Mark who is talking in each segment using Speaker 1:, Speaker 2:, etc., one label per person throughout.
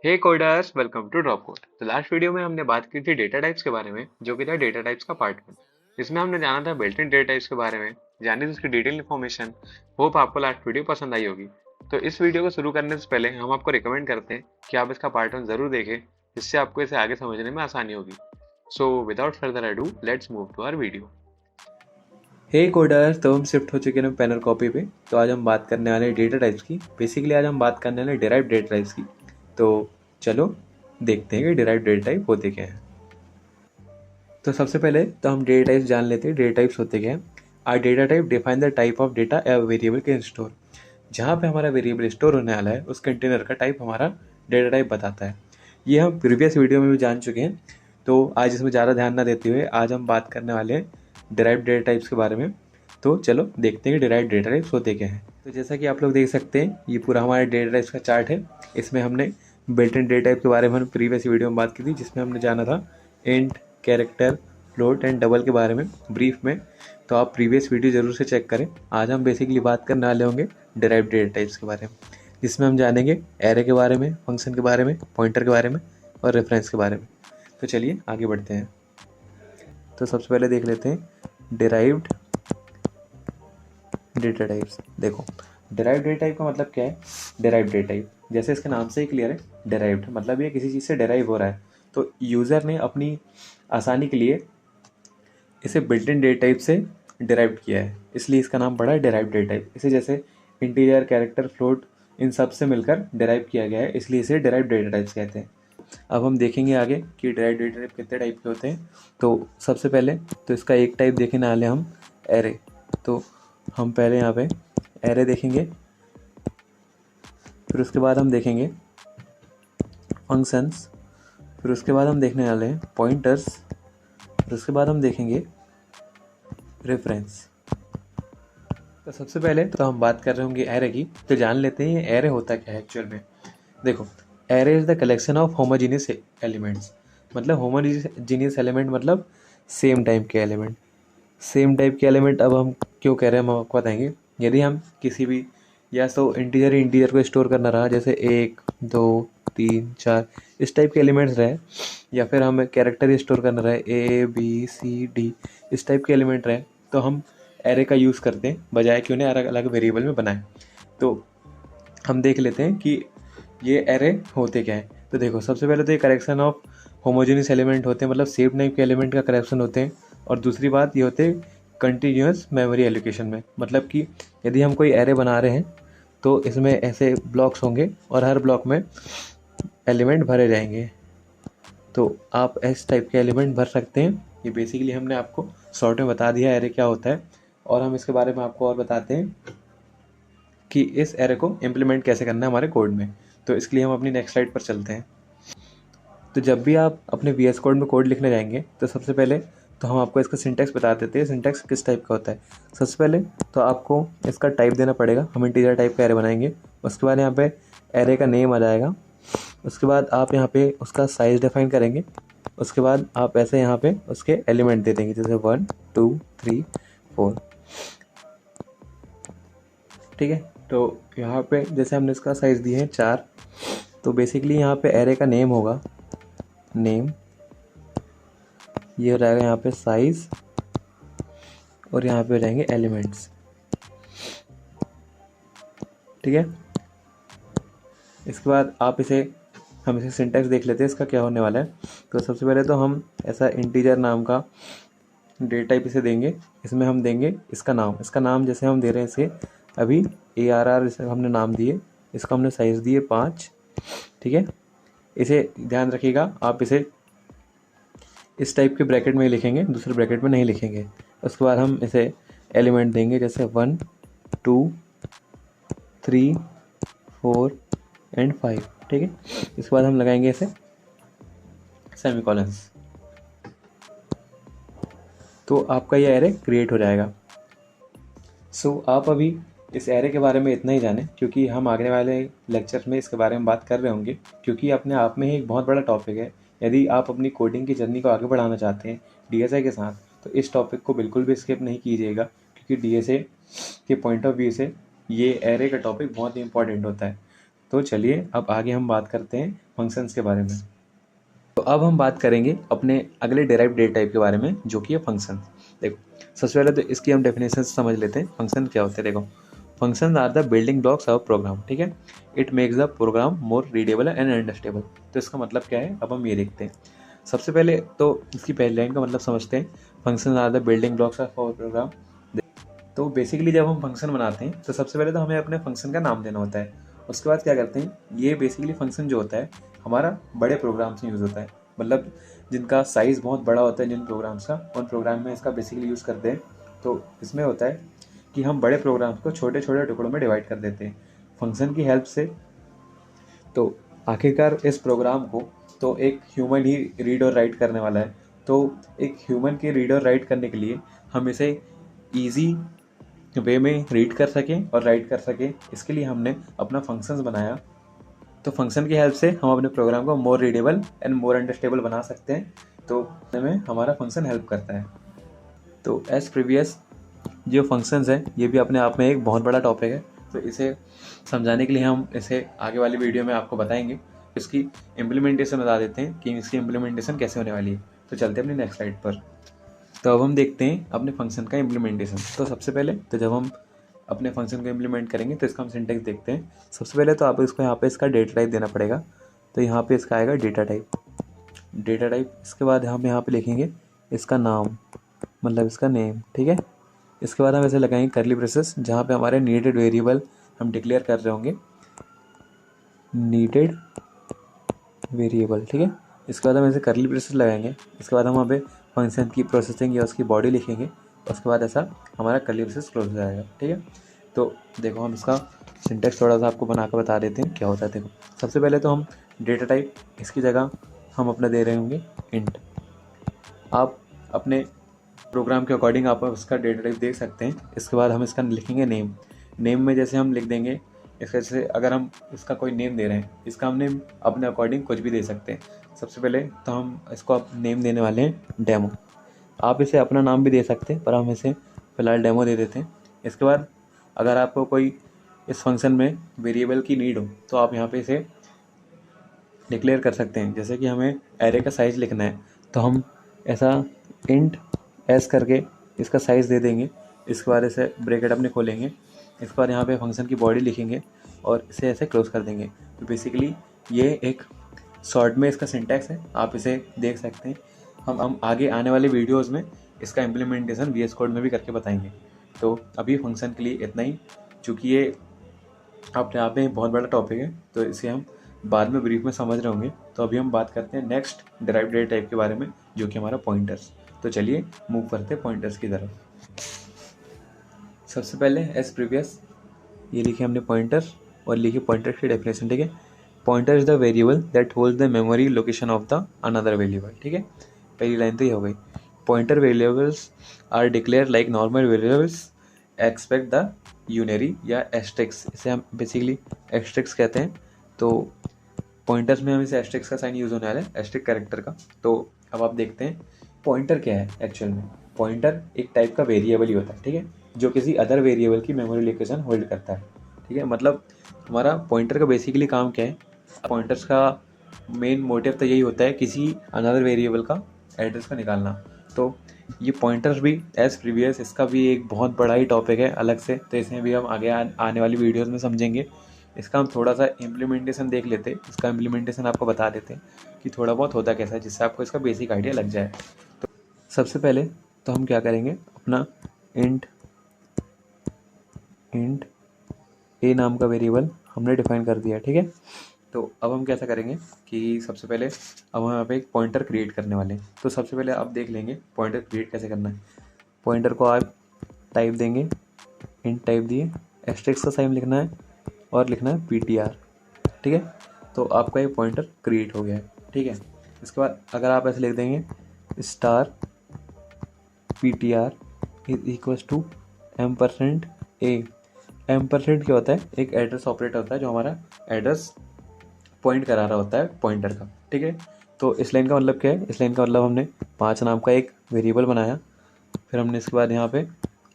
Speaker 1: Hey coders, welcome to Drop Code. तो last video में हमने बात की थी डेटा टाइप्स के बारे में, जो कि था डेटा टाइप्स का पार्ट 1। इसमें हमने जाना था बिल्ट इन डेटा टाइप्स के बारे में, जानी थी उसकी डिटेल इन्फॉर्मेशन। होप आपको लास्ट वीडियो पसंद आई होगी। तो इस वीडियो को शुरू करने से पहले हम आपको रिकमेंड करते हैं कि आप इसका पार्ट 1 जरूर देखें, जिससे आपको इसे आगे समझने में आसानी होगी। So without further ado, let's move to our video.
Speaker 2: Hey coders, तो हम शिफ्ट हो चुके हैं पेन और कॉपी पे। तो आज हम बात करने वाले हैं डेटा टाइप्स की। बेसिकली आज हम बात करने वाले हैं डिराइव्ड डेटा टाइप्स की। तो चलो देखते हैं कि डिराइव्ड डेटा टाइप होते क्या हैं। तो सबसे पहले तो हम डेटा टाइप्स जान लेते हैं। डेटा टाइप्स होते क्या हैं। Are data type define the type of data a variable can store. जहाँ पे हमारा वेरिएबल स्टोर होने वाला है उस कंटेनर का टाइप हमारा डेटा टाइप बताता है। ये हम प्रीवियस वीडियो में भी जान चुके हैं। तो आज इसमें ज़्यादा ध्यान ना देते हुए आज हम बात करने वाले हैं डिराइव्ड डेटा टाइप्स के बारे में। तो चलो देखते हैं कि डिराइव्ड डेटा टाइप्स होते क्या हैं। तो जैसा कि आप लोग देख सकते हैं, ये पूरा हमारे डेटा टाइप्स का चार्ट है। इसमें हमने बिल्ट इन डेटा टाइप के बारे में हम प्रीवियस वीडियो में बात की थी, जिसमें हमने जाना था int, character, float and double के बारे में ब्रीफ में। तो आप प्रीवियस वीडियो जरूर से चेक करें। आज हम बेसिकली बात करने वाले होंगे डिराइव्ड डेटा टाइप्स के बारे में, जिसमें हम जानेंगे एरे के बारे में, फंक्शन के बारे में, पॉइंटर के बारे में और रेफरेंस के बारे में। तो चलिए आगे बढ़ते हैं। तो सबसे पहले देख लेते हैं डिराइव्ड डेटा टाइप्स। देखो, डिराइव्ड डेटा टाइप का मतलब क्या है। डिराइव्ड डेटा टाइप जैसे इसके नाम से ही क्लियर है, डिराइव्ड मतलब ये किसी चीज़ से डिराइव हो रहा है। तो यूज़र ने अपनी आसानी के लिए इसे बिल्ट इन डेटा टाइप से डिराइव किया है, इसलिए इसका नाम पड़ा है डिराइव्ड डेटा टाइप। इसे जैसे इंटीजर, कैरेक्टर, फ्लोट, इन सब से मिलकर डिराइव किया गया है, इसलिए इसे डिराइव्ड डेटा टाइप्स कहते हैं। अब हम देखेंगे आगे कि डिराइव्ड डेटा टाइप कितने टाइप के होते हैं। तो सबसे पहले तो इसका एक टाइप देखने वाले हम एरे। तो हम पहले यहाँ पे एरे देखेंगे, फिर उसके बाद हम देखेंगे फंक्शंस, फिर उसके बाद हम देखने वाले हैं पॉइंटर्स, फिर उसके बाद हम देखेंगे रेफरेंस। तो सबसे पहले तो हम बात कर रहे होंगे एरे की। तो जान लेते हैं ये एरे होता क्या है एक्चुअल में। देखो, array is the collection of homogeneous elements. मतलब होमोजीनियस एलिमेंट मतलब सेम टाइप के एलिमेंट। सेम टाइप के एलिमेंट अब हम क्यों कह रहे हैं, हम आपको बताएंगे। यदि हम किसी भी, या तो इंटीजर ही इंटीजर को स्टोर करना रहा, जैसे 1 2 3 4 इस टाइप के एलिमेंट्स रहे, या फिर हमें कैरेक्टर ही स्टोर करना रहे ABCD इस टाइप के एलिमेंट रहे, तो हम एरे का यूज़ करते हैं, बजाय कि उन्हें अलग अलग वेरिएबल में बनाएं। तो हम देख लेते हैं कि ये एरे होते क्या हैं। तो देखो, सबसे पहले तो ये करेक्शन ऑफ होमोजेनियस एलिमेंट होते हैं, मतलब सेम टाइप के एलिमेंट का करेक्शन होते हैं। और दूसरी बात ये होते हैं कंटिन्यूस मेमोरी एलोकेशन में। मतलब कि यदि हम कोई एरे बना रहे हैं तो इसमें ऐसे ब्लॉक्स होंगे और हर ब्लॉक में एलिमेंट भरे जाएंगे। तो आप इस टाइप के एलिमेंट भर सकते हैं। ये बेसिकली हमने आपको शॉर्ट में बता दिया एरे क्या होता है, और हम इसके बारे में आपको और बताते हैं कि इस एरे को इम्प्लीमेंट कैसे करना है हमारे कोड में। तो इसके लिए हम अपनी नेक्स्ट स्लाइड पर चलते हैं। तो जब भी आप अपने VS कोड में कोड लिखने जाएंगे तो सबसे पहले तो हम आपको इसका सिंटैक्स बता देते हैं, सिंटैक्स किस टाइप का होता है। सबसे पहले तो आपको इसका टाइप देना पड़ेगा। हम इंटीजर टाइप का एरे बनाएंगे। उसके बाद यहाँ पे एरे का नेम आ जाएगा। उसके बाद आप यहाँ पे उसका साइज़ डिफाइन करेंगे। उसके बाद आप ऐसे यहाँ पे उसके एलिमेंट दे देंगे, जैसे 1 2 3 4। ठीक है। तो यहाँ पे जैसे हमने इसका साइज़ दिए हैं 4, तो बेसिकली यहाँ पे एरे का नेम होगा, नेम, ये हो जाएगा यहाँ पे साइज़, और यहाँ पे हो जाएंगे एलिमेंट्स। ठीक है। इसके बाद हम इसे सिंटैक्स देख लेते हैं इसका क्या होने वाला है। तो सबसे पहले तो हम ऐसा इंटीजर नाम का डेटा टाइप इसे देंगे। इसमें हम देंगे इसका नाम जैसे हम दे रहे हैं इसे अभी ARR इसे हमने नाम दिए। इसका हमने साइज़ दिए 5। ठीक है। इसे ध्यान रखिएगा, आप इसे इस टाइप के ब्रैकेट में ही लिखेंगे, दूसरे ब्रैकेट में नहीं लिखेंगे। उसके बाद हम इसे एलिमेंट देंगे, जैसे 1 2 3 4 एंड 5। ठीक है। इसके बाद हम लगाएंगे इसे सेमीकोलंस। तो आपका ये एरे क्रिएट हो जाएगा। आप अभी इस एरे के बारे में इतना ही जानें, क्योंकि हम आगे वाले लेक्चर में इसके बारे में बात कर रहे होंगे, क्योंकि अपने आप में ही एक बहुत बड़ा टॉपिक है। यदि आप अपनी कोडिंग की जर्नी को आगे बढ़ाना चाहते हैं DSA के साथ, तो इस टॉपिक को बिल्कुल भी स्किप नहीं कीजिएगा, क्योंकि DSA के पॉइंट ऑफ व्यू से ये एरे का टॉपिक बहुत ही इंपॉर्टेंट होता है। तो चलिए अब आगे हम बात करते हैं फंक्शंस के बारे में। तो अब हम बात करेंगे अपने अगले डेराइव डेटा टाइप के बारे में, जो कि है फंक्शन। देखो, सबसे पहले तो इसकी हम डेफिनेशन समझ लेते हैं। फंक्शन क्या होते हैं? देखो, function are the building blocks of program, ठीक है। It makes the program more readable and understandable. तो इसका मतलब क्या है, अब हम ये देखते हैं। सबसे पहले तो इसकी पहली लाइन का मतलब समझते हैं। Function are the building blocks of our program. तो बेसिकली जब हम फंक्शन बनाते हैं तो सबसे पहले तो हमें अपने फंक्शन का नाम देना होता है। उसके बाद क्या करते हैं, ये बेसिकली फंक्शन जो होता है हमारा बड़े प्रोग्राम्स में यूज़ होता है, मतलब जिनका साइज़ बहुत बड़ा होता है जिन प्रोग्राम्स का, उन प्रोग्राम में इसका बेसिकली यूज़ करते हैं। तो इसमें होता है कि हम बड़े प्रोग्राम्स को छोटे छोटे टुकड़ों में डिवाइड कर देते हैं फंक्शन की हेल्प से। तो आखिरकार इस प्रोग्राम को तो एक ह्यूमन ही रीड और राइट करने वाला है। तो एक ह्यूमन के रीड और राइट करने के लिए हम इसे ईजी वे में रीड कर सकें और राइट कर सकें, इसके लिए हमने अपना फंक्शंस बनाया। तो फंक्शन की हेल्प से हम अपने प्रोग्राम को मोर रीडेबल एंड मोर अंडरस्टेबल बना सकते हैं। तो हमें हमारा फंक्शन हेल्प करता है। तो एज प्रीवियस, जो फंक्शंस हैं ये भी अपने आप में एक बहुत बड़ा टॉपिक है। तो इसे समझाने के लिए हम इसे आगे वाली वीडियो में आपको बताएंगे। इसकी इम्प्लीमेंटेशन बता देते हैं कि इसकी इम्प्लीमेंटेशन कैसे होने वाली है। तो चलते हैं अपनी नेक्स्ट स्लाइड पर। तो अब हम देखते हैं अपने फंक्शन का इम्प्लीमेंटेशन। तो सबसे पहले तो जब हम अपने फंक्शन को इम्प्लीमेंट करेंगे तो इसका हम सिंटेक्स देखते हैं। सबसे पहले तो आप इसको यहाँ पे इसका डेटा टाइप देना पड़ेगा। तो यहाँ पे इसका आएगा डेटा टाइप। डेटा टाइप इसके बाद हम यहाँ पे लिखेंगे इसका नाम, मतलब इसका नेम, ठीक है। इसके बाद हम ऐसे लगाएंगे करली ब्रेसेस, जहाँ पे हमारे नीडेड वेरिएबल हम डिक्लेयर कर रहे होंगे, नीडेड वेरिएबल, ठीक है। इसके बाद हम ऐसे करली ब्रेसेस लगाएंगे। इसके बाद हम वहाँ पे फंक्शन की प्रोसेसिंग या उसकी बॉडी लिखेंगे। उसके बाद ऐसा हमारा करली ब्रेसेस क्लोज हो जाएगा, ठीक है। तो देखो, हम इसका सिंटेक्स थोड़ा सा आपको बना कर बता देते हैं क्या होता है। देखो, सबसे पहले तो हम डेटा टाइप, इसकी जगह हम अपना दे रहे होंगे इंट। आप अपने प्रोग्राम के अकॉर्डिंग आप उसका डेटा टाइप देख सकते हैं। इसके बाद हम इसका लिखेंगे नेम। नेम में जैसे हम लिख देंगे, इसके जैसे अगर हम इसका कोई नेम दे रहे हैं, इसका हम नेम अपने अकॉर्डिंग कुछ भी दे सकते हैं। सबसे पहले तो हम इसको आप नेम देने वाले हैं डेमो। आप इसे अपना नाम भी दे सकते हैं, पर हम इसे फ़िलहाल डेमो दे देते हैं। इसके बाद अगर आपको कोई इस फंक्शन में वेरिएबल की नीड हो तो आप यहाँ पे इसे डिक्लेयर कर सकते हैं। जैसे कि हमें एरे का साइज़ लिखना है तो हम ऐसा इंट एस करके इसका साइज़ दे देंगे। इसके बाद इसे ब्रैकेट अपने खोलेंगे। इसके बाद यहाँ पे फंक्शन की बॉडी लिखेंगे और इसे ऐसे क्लोज कर देंगे। तो बेसिकली ये एक शॉर्ट में इसका सिंटैक्स है, आप इसे देख सकते हैं। हम आगे आने वाले वीडियोस में इसका इम्प्लीमेंटेशन VS कोड में भी करके बताएंगे। तो अभी फंक्शन के लिए इतना ही, चूँकि ये अपने आप में बहुत बड़ा टॉपिक है तो इसे हम बाद में ब्रीफ में समझ रहे होंगे। तो अभी हम बात करते हैं नेक्स्ट डिराइव्ड डेटा टाइप के बारे में, जो कि हमारा पॉइंटर्स। तो चलिए मूव करते हैं पॉइंटर्स की तरफ। सबसे पहले एज प्रीवियस ये लिखे हमने पॉइंटर और लिखी पॉइंटर की डेफिनेशन, ठीक है। Pointer is the variable that holds the memory location of the another variable, ठीक है। पहली लाइन तो ये हो गई। Pointer variables are declare like normal variables expect the unary या एस्ट्रिक्स। इसे हम बेसिकली एस्ट्रिक्स कहते हैं। तो पॉइंटर्स में हम इसे एस्ट्रिक्स का साइन यूज़ होने वाला है, एस्ट्रिक कैरेक्टर का। तो अब आप देखते हैं पॉइंटर क्या है एक्चुअल में। पॉइंटर एक टाइप का वेरिएबल ही होता है, ठीक है, जो किसी अदर वेरिएबल की मेमोरी लोकेशन होल्ड करता है, ठीक है। मतलब हमारा पॉइंटर का बेसिकली काम क्या है, पॉइंटर्स का मेन मोटिव तो यही होता है किसी अनदर वेरिएबल का एड्रेस का निकालना। तो ये पॉइंटर्स भी एज प्रीवियस, इसका भी एक बहुत बड़ा ही टॉपिक है अलग से। तो इसे भी हम आगे आने वाली वीडियोस में समझेंगे। इसका हम थोड़ा सा इम्प्लीमेंटेशन देख लेते हैं। इसका इम्प्लीमेंटेशन आपको बता देते हैं कि थोड़ा बहुत होता कैसा है, जिससे आपको इसका बेसिक आइडिया लग जाए। तो सबसे पहले तो हम क्या करेंगे, अपना इंट ए नाम का वेरिएबल हमने डिफाइन कर दिया, ठीक है। तो अब हम कैसा करेंगे कि सबसे पहले अब हम यहाँ पे एक पॉइंटर क्रिएट करने वाले हैं। तो सबसे पहले आप देख लेंगे पॉइंटर क्रिएट कैसे करना है। पॉइंटर को आप टाइप देंगे, इंट टाइप दिए, एस्ट्रिक्स का साइन लिखना है और लिखना है PTR, ठीक है। तो आपका ये पॉइंटर क्रिएट हो गया है, ठीक है। इसके बाद अगर आप ऐसे लिख देंगे star PTR is equals to %A। %, क्या होता है, एक एड्रेस ऑपरेटर होता है जो हमारा एड्रेस पॉइंट करा रहा होता है पॉइंटर का, ठीक है। तो इस लाइन का मतलब क्या है, इस लाइन का मतलब हमने 5 नाम का एक वेरिएबल बनाया, फिर हमने इसके बाद यहाँ पे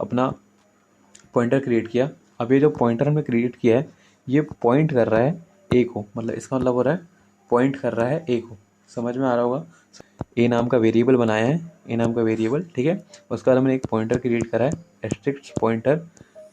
Speaker 2: अपना पॉइंटर क्रिएट किया। अब ये जो पॉइंटर हमने क्रिएट किया है ये पॉइंट कर रहा है A को, मतलब इसका मतलब हो रहा है पॉइंट कर रहा है ए को। समझ में आ रहा होगा। ए नाम का वेरिएबल बनाया है, ए नाम का वेरिएबल, ठीक है। उसके बाद हमने एक पॉइंटर क्रिएट करा है, एस्ट्रिक्स पॉइंटर।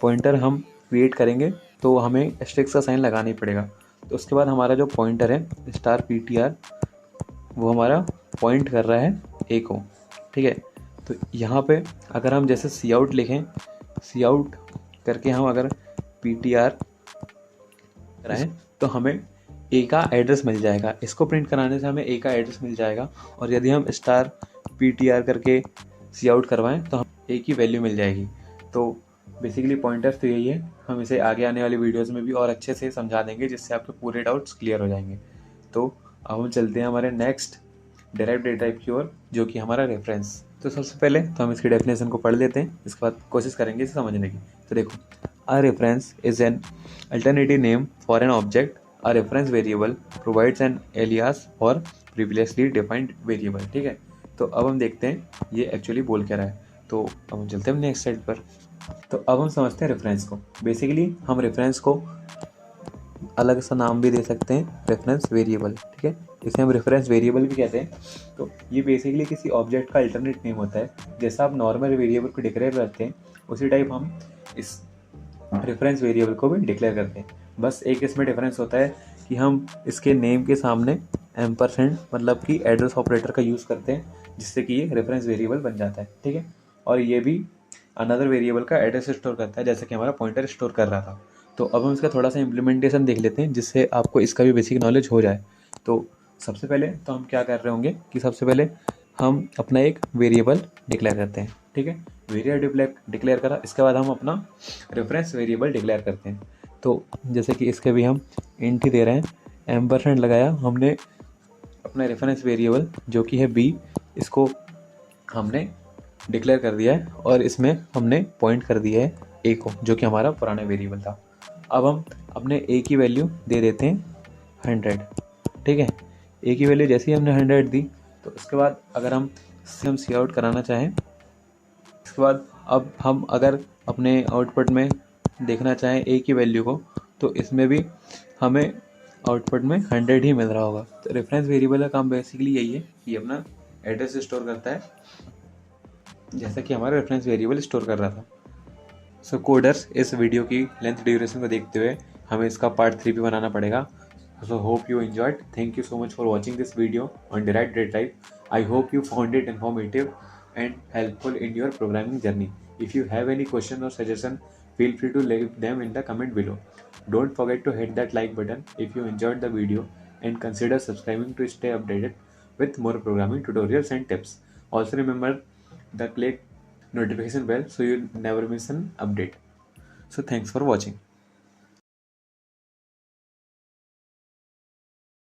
Speaker 2: पॉइंटर हम क्रिएट करेंगे तो हमें एस्ट्रिक्स का साइन लगाना ही पड़ेगा। तो उसके बाद हमारा जो पॉइंटर है स्टार PTR, वो हमारा पॉइंट कर रहा है ए को, ठीक है। तो यहाँ पे अगर हम जैसे सी आउट लिखें, सी आउट करके हम अगर PTR कराएं तो हमें ए का एड्रेस मिल जाएगा। इसको प्रिंट कराने से हमें ए का एड्रेस मिल जाएगा। और यदि हम स्टार PTR करके सी आउट करवाएं तो हम ए की वैल्यू मिल जाएगी। तो बेसिकली पॉइंटर्स तो यही है। हम इसे आगे आने वाली वीडियोस में भी और अच्छे से समझा देंगे, जिससे आपके पूरे डाउट्स क्लियर हो जाएंगे। तो अब हम चलते हैं हमारे नेक्स्ट डेराइव्ड डेटा टाइप की ओर, जो कि हमारा रेफरेंस। तो सबसे पहले तो हम इसकी डेफिनेशन को पढ़ लेते हैं, इसके बाद कोशिश करेंगे इसे समझने की। तो देखो, a reference is an alternative name for an object. A reference variable provides an alias for previously defined variable, ठीक है। तो अब हम देखते हैं ये एक्चुअली बोल क्या रहा है। तो अब हम चलते हैं नेक्स्ट स्लाइड पर। तो अब हम समझते हैं रेफरेंस को। बेसिकली हम रेफरेंस को अलग सा नाम भी दे सकते हैं, रेफरेंस वेरिएबल, ठीक है। इसे हम रेफरेंस वेरिएबल भी कहते हैं। तो ये बेसिकली किसी ऑब्जेक्ट का अल्टरनेट नेम होता है। जैसा आप नॉर्मल वेरिएबल को डिक्लेयर करते हैं, उसी टाइप हम इस रेफरेंस वेरिएबल को भी डिक्लेयर करते हैं। बस एक इसमें डिफरेंस होता है कि हम इसके नेम के सामने एम्परसेंड मतलब कि एड्रेस ऑपरेटर का यूज़ करते हैं, जिससे कि ये रेफरेंस वेरिएबल बन जाता है, ठीक है। और ये भी अनदर वेरिएबल का एड्रेस स्टोर करता है, जैसे कि हमारा पॉइंटर स्टोर कर रहा था। तो अब हम इसका थोड़ा सा इम्प्लीमेंटेशन देख लेते हैं, जिससे आपको इसका भी बेसिक नॉलेज हो जाए। तो सबसे पहले तो हम क्या कर रहे होंगे कि सबसे पहले हम अपना एक वेरिएबल डिक्लेयर करते हैं, ठीक है। वेरिएबल डिक्लेयर करा, इसके बाद हम अपना रेफरेंस वेरिएबल डिक्लेयर करते हैं। तो जैसे कि इसके भी हम इंट ही दे रहे हैं, एम्परसेंड लगाया हमने अपना रेफरेंस वेरिएबल जो कि है बी, इसको हमने डिक्लेयर कर दिया है और इसमें हमने पॉइंट कर दिया है ए को, जो कि हमारा पुराना वेरिएबल था। अब हम अपने ए की वैल्यू दे देते हैं 100, ठीक है। ए की वैल्यू जैसे ही हमने 100 दी, तो उसके बाद अगर हम सी आउट कराना चाहें, इसके बाद अब हम अगर अपने आउटपुट में देखना चाहें ए की वैल्यू को, तो इसमें भी हमें आउटपुट में 100 ही मिल रहा होगा। तो रेफरेंस वेरिएबल का काम बेसिकली यही है कि अपना एड्रेस स्टोर करता है, जैसा कि हमारा रेफरेंस वेरिएबल स्टोर कर रहा था। सो कोडर्स, इस वीडियो की लेंथ ड्यूरेशन को देखते हुए हमें इसका पार्ट 3 भी बनाना पड़ेगा। So hope you enjoyed. Thank you so much for watching this video on derived data type. I hope you found it informative and helpful in your programming journey. If you have any question or suggestion, feel free to leave them in the comment below. Don't forget to hit that like button if you enjoyed the video, and consider subscribing to stay updated with more programming tutorials and tips. Also remember the click notification bell so you never miss an update. So thanks for watching.